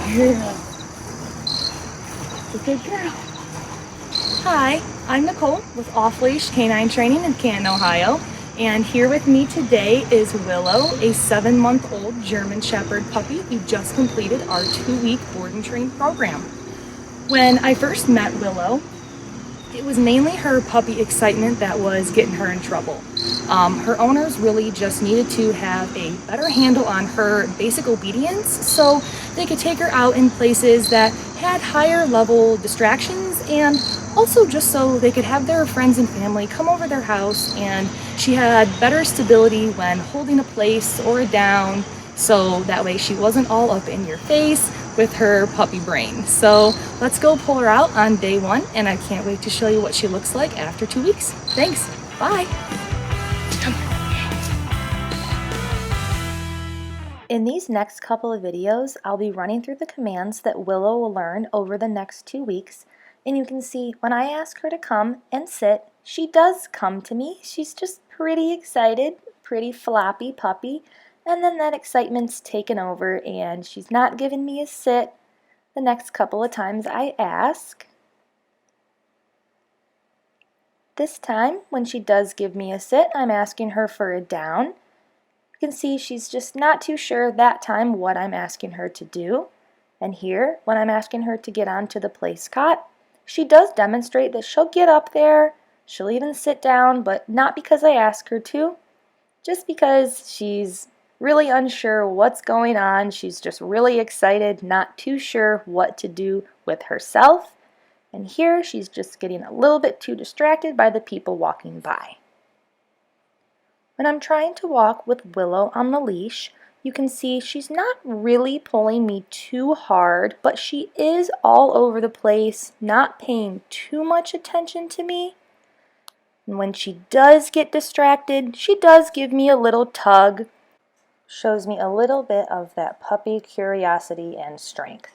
Yeah. Good girl. Hi, I'm Nicole with Off Leash K9 Training in Canton, Ohio. And here with me today is Willow, a 7-month-old German Shepherd puppy who just completed our 2-week board and train program. When I first met Willow, it was mainly her puppy excitement that was getting her in trouble. Her owners really just needed to have a better handle on her basic obedience so they could take her out in places that had higher level distractions, and also just so they could have their friends and family come over their house and she had better stability when holding a place or a down, so that way she wasn't all up in your face with her puppy brain. So let's go pull her out on day 1, and I can't wait to show you what she looks like after 2 weeks. Thanks. Bye. In these next couple of videos, I'll be running through the commands that Willow will learn over the next 2 weeks, and you can see when I ask her to come and sit, she does come to me. She's just pretty excited, pretty floppy puppy, and then that excitement's taken over and she's not giving me a sit the next couple of times I ask. This time, when she does give me a sit, I'm asking her for a down. You can see she's just not too sure that time what I'm asking her to do. And here, when I'm asking her to get onto the place cot, she does demonstrate that she'll get up there, she'll even sit down, but not because I ask her to, just because she's really unsure what's going on. She's just really excited, not too sure what to do with herself. And here she's just getting a little bit too distracted by the people walking by. When I'm trying to walk with Willow on the leash, you can see she's not really pulling me too hard, but she is all over the place, not paying too much attention to me. And when she does get distracted, she does give me a little tug. Shows me a little bit of that puppy curiosity and strength.